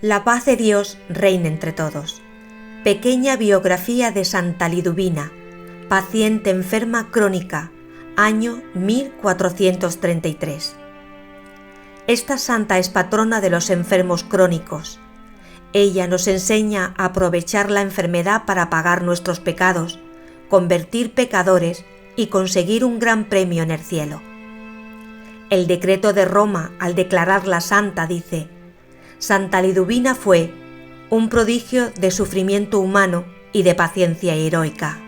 La paz de Dios reina entre todos. Pequeña biografía de Santa Liduvina, paciente enferma crónica, año 1433. Esta santa es patrona de los enfermos crónicos. Ella nos enseña a aprovechar la enfermedad para pagar nuestros pecados, convertir pecadores y conseguir un gran premio en el cielo. El decreto de Roma, al declararla santa, dice: Santa Liduvina fue un prodigio de sufrimiento humano y de paciencia heroica.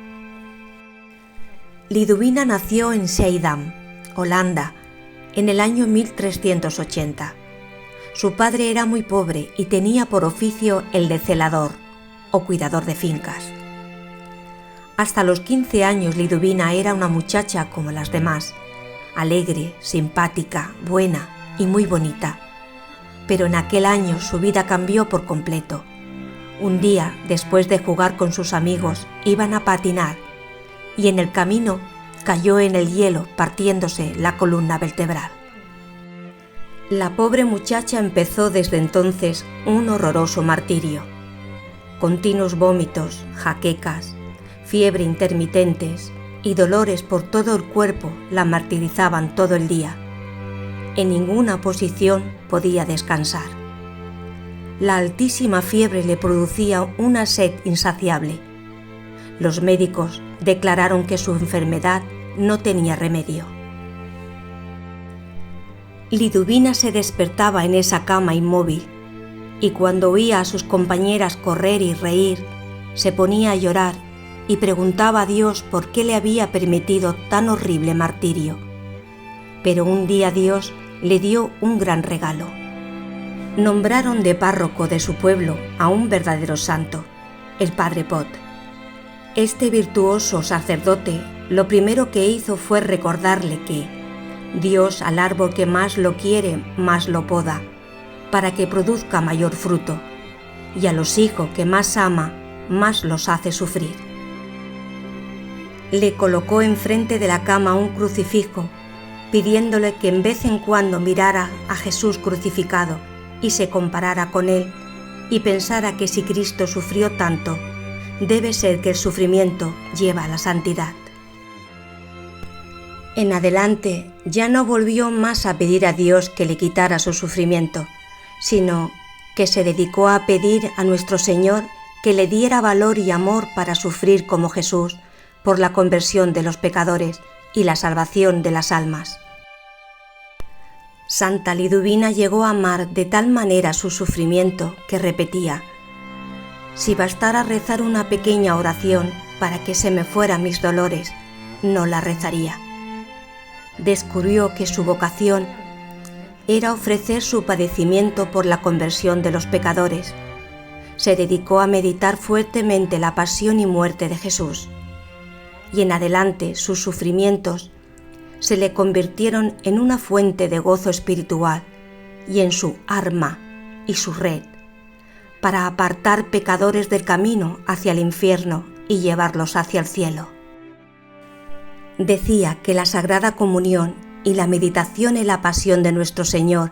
Liduvina nació en Schiedam, Holanda, en el año 1380. Su padre era muy pobre y tenía por oficio el de celador o cuidador de fincas. Hasta los 15 años Liduvina era una muchacha como las demás, alegre, simpática, buena y muy bonita. Pero en aquel año su vida cambió por completo. Un día, después de jugar con sus amigos, iban a patinar y en el camino cayó en el hielo, partiéndose la columna vertebral. La pobre muchacha empezó desde entonces un horroroso martirio. Continuos vómitos, jaquecas, fiebre intermitentes y dolores por todo el cuerpo la martirizaban todo el día. En ninguna posición podía descansar. La altísima fiebre le producía una sed insaciable. Los médicos declararon que su enfermedad no tenía remedio. Liduvina se despertaba en esa cama inmóvil y cuando oía a sus compañeras correr y reír, se ponía a llorar y preguntaba a Dios por qué le había permitido tan horrible martirio. Pero un día Dios le dio un gran regalo. Nombraron de párroco de su pueblo a un verdadero santo, el padre Pot. Este virtuoso sacerdote lo primero que hizo fue recordarle que Dios al árbol que más lo quiere, más lo poda, para que produzca mayor fruto, y a los hijos que más ama, más los hace sufrir. Le colocó enfrente de la cama un crucifijo, pidiéndole que en vez en cuando mirara a Jesús crucificado y se comparara con él y pensara que si Cristo sufrió tanto, debe ser que el sufrimiento lleva a la santidad. En adelante ya no volvió más a pedir a Dios que le quitara su sufrimiento, sino que se dedicó a pedir a nuestro Señor que le diera valor y amor para sufrir como Jesús por la conversión de los pecadores y la salvación de las almas. Santa Liduvina llegó a amar de tal manera su sufrimiento que repetía: si bastara rezar una pequeña oración para que se me fueran mis dolores, no la rezaría. Descubrió que su vocación era ofrecer su padecimiento por la conversión de los pecadores. Se dedicó a meditar fuertemente la pasión y muerte de Jesús, y en adelante sus sufrimientos se le convirtieron en una fuente de gozo espiritual y en su arma y su red, para apartar pecadores del camino hacia el infierno y llevarlos hacia el cielo. Decía que la Sagrada Comunión y la meditación en la pasión de nuestro Señor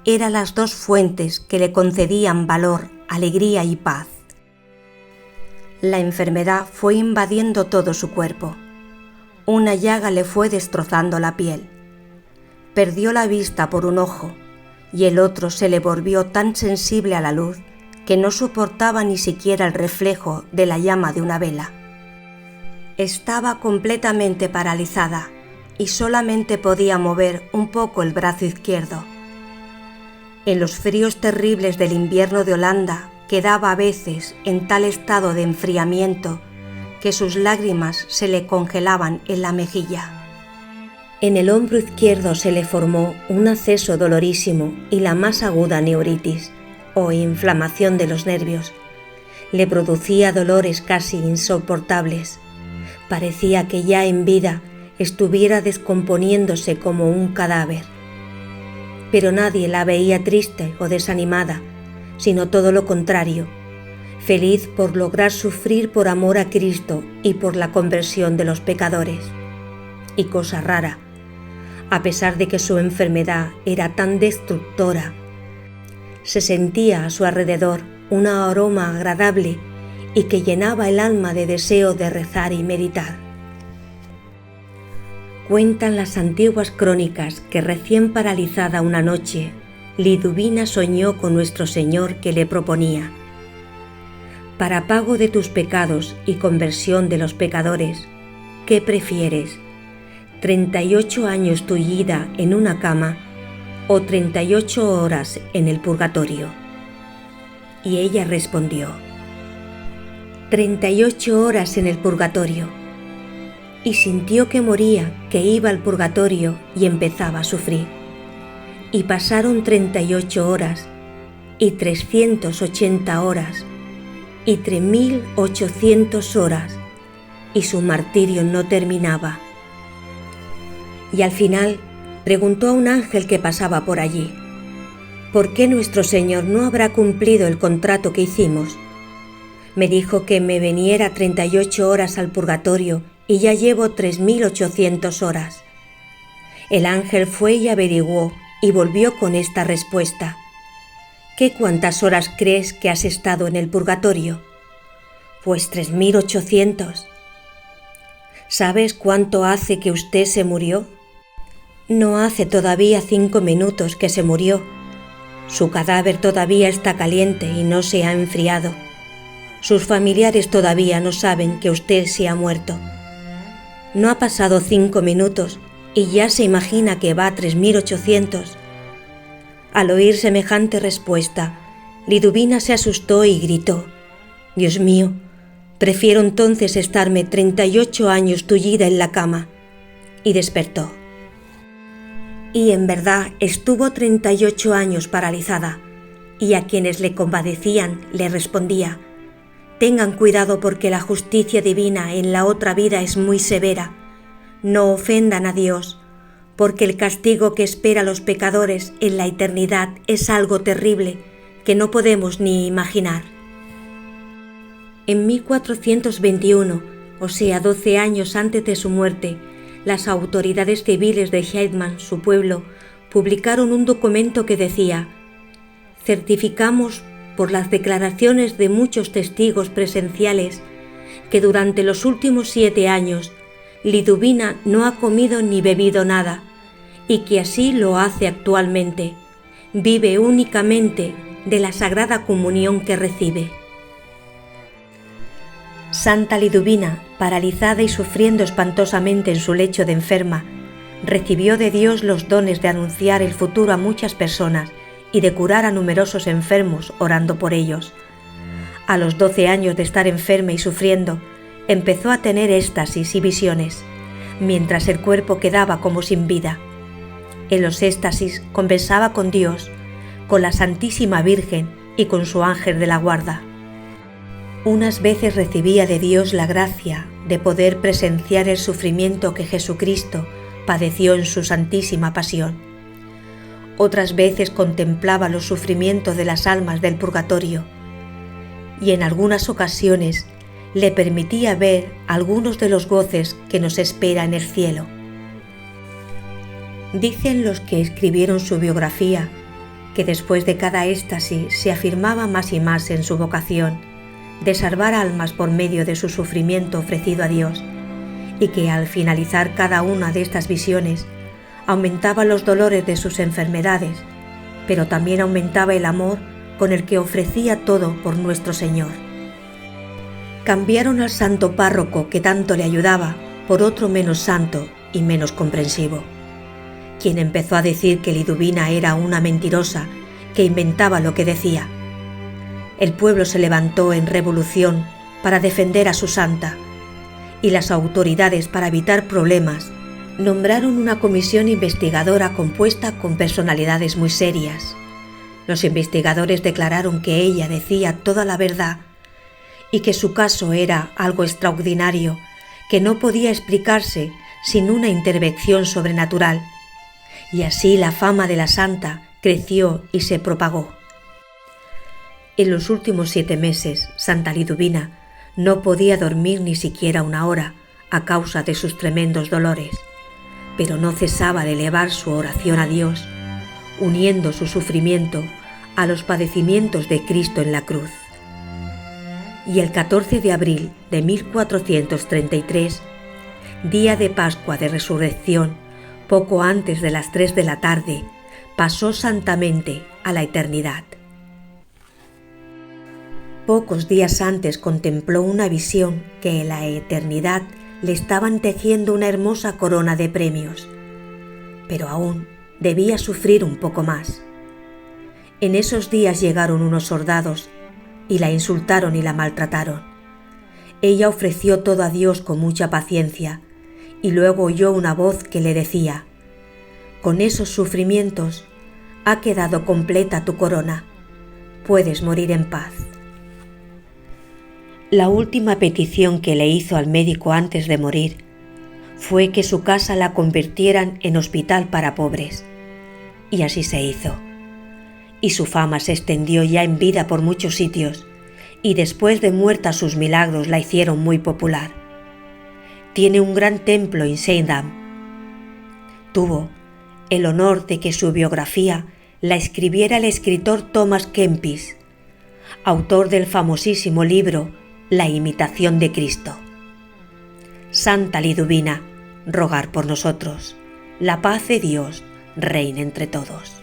eran las dos fuentes que le concedían valor, alegría y paz. La enfermedad fue invadiendo todo su cuerpo. Una llaga le fue destrozando la piel. Perdió la vista por un ojo y el otro se le volvió tan sensible a la luz que no soportaba ni siquiera el reflejo de la llama de una vela. Estaba completamente paralizada y solamente podía mover un poco el brazo izquierdo. En los fríos terribles del invierno de Holanda quedaba a veces en tal estado de enfriamiento que sus lágrimas se le congelaban en la mejilla. En el hombro izquierdo se le formó un acceso dolorísimo y la más aguda neuritis, o inflamación de los nervios. Le producía dolores casi insoportables. Parecía que ya en vida estuviera descomponiéndose como un cadáver. Pero nadie la veía triste o desanimada, sino todo lo contrario, feliz por lograr sufrir por amor a Cristo y por la conversión de los pecadores. Y cosa rara, a pesar de que su enfermedad era tan destructora, Se sentía a su alrededor un aroma agradable y que llenaba el alma de deseo de rezar y meditar. Cuentan las antiguas crónicas que recién paralizada una noche, Liduvina soñó con nuestro Señor que le proponía: para pago de tus pecados y conversión de los pecadores, ¿qué prefieres? ¿38 años tullida en una cama o 38 horas en el purgatorio? Y ella respondió: 38 horas en el purgatorio. Y sintió que moría, que iba al purgatorio y empezaba a sufrir. Y pasaron 38 horas, y 380 horas, y 3.800 horas, y su martirio no terminaba. Y al final preguntó a un ángel que pasaba por allí: ¿por qué nuestro Señor no habrá cumplido el contrato que hicimos? Me dijo que me viniera 38 horas al purgatorio y ya llevo 3.800 horas. El ángel fue y averiguó y volvió con esta respuesta: ¿qué cuántas horas crees que has estado en el purgatorio? Pues 3.800. ¿Sabes cuánto hace que usted se murió? No hace todavía 5 minutos que se murió. Su cadáver todavía está caliente y no se ha enfriado. Sus familiares todavía no saben que usted se ha muerto. No ha pasado 5 minutos y ya se imagina que va a 3.800. Al oír semejante respuesta, Liduvina se asustó y gritó: Dios mío, prefiero entonces estarme 38 años tullida en la cama. Y despertó. Y en verdad estuvo 38 años paralizada, y a quienes le compadecían le respondía: tengan cuidado porque la justicia divina en la otra vida es muy severa. No ofendan a Dios, porque el castigo que espera a los pecadores en la eternidad es algo terrible que no podemos ni imaginar. En 1421, o sea 12 años antes de su muerte, las autoridades civiles de Heidman, su pueblo, publicaron un documento que decía: certificamos por las declaraciones de muchos testigos presenciales que durante los últimos 7 años Liduvina no ha comido ni bebido nada, y que así lo hace actualmente. Vive únicamente de la Sagrada Comunión que recibe. Santa Liduvina, paralizada y sufriendo espantosamente en su lecho de enferma, recibió de Dios los dones de anunciar el futuro a muchas personas y de curar a numerosos enfermos orando por ellos. A los 12 años de estar enferma y sufriendo, empezó a tener éxtasis y visiones, mientras el cuerpo quedaba como sin vida. En los éxtasis conversaba con Dios, con la Santísima Virgen y con su ángel de la guarda. Unas veces recibía de Dios la gracia de poder presenciar el sufrimiento que Jesucristo padeció en su Santísima Pasión. Otras veces contemplaba los sufrimientos de las almas del purgatorio, y en algunas ocasiones le permitía ver algunos de los goces que nos espera en el cielo. Dicen los que escribieron su biografía que después de cada éxtasis se afirmaba más y más en su vocación de salvar almas por medio de su sufrimiento ofrecido a Dios, y que al finalizar cada una de estas visiones aumentaba los dolores de sus enfermedades, pero también aumentaba el amor con el que ofrecía todo por nuestro Señor. Cambiaron al santo párroco que tanto le ayudaba por otro menos santo y menos comprensivo, quien empezó a decir que Liduvina era una mentirosa que inventaba lo que decía. El pueblo se levantó en revolución para defender a su santa, y las autoridades, para evitar problemas, nombraron una comisión investigadora compuesta con personalidades muy serias. Los investigadores declararon que ella decía toda la verdad y que su caso era algo extraordinario que no podía explicarse sin una intervención sobrenatural, y así la fama de la santa creció y se propagó. En los últimos 7 meses, Santa Liduvina no podía dormir ni siquiera una hora a causa de sus tremendos dolores, pero no cesaba de elevar su oración a Dios, uniendo su sufrimiento a los padecimientos de Cristo en la cruz. Y el 14 de abril de 1433, día de Pascua de Resurrección, poco antes de las 3 de la tarde, pasó santamente a la eternidad. Pocos días antes contempló una visión que en la eternidad le estaban tejiendo una hermosa corona de premios, pero aún debía sufrir un poco más. En esos días llegaron unos soldados y la insultaron y la maltrataron. Ella ofreció todo a Dios con mucha paciencia y luego oyó una voz que le decía: «Con esos sufrimientos ha quedado completa tu corona, puedes morir en paz». La última petición que le hizo al médico antes de morir fue que su casa la convirtieran en hospital para pobres, y así se hizo. Y su fama se extendió ya en vida por muchos sitios, y después de muerta sus milagros la hicieron muy popular. Tiene un gran templo en Schiedam. Tuvo el honor de que su biografía la escribiera el escritor Thomas Kempis, autor del famosísimo libro La imitación de Cristo. Santa Liduvina, rogar por nosotros. La paz de Dios reine entre todos.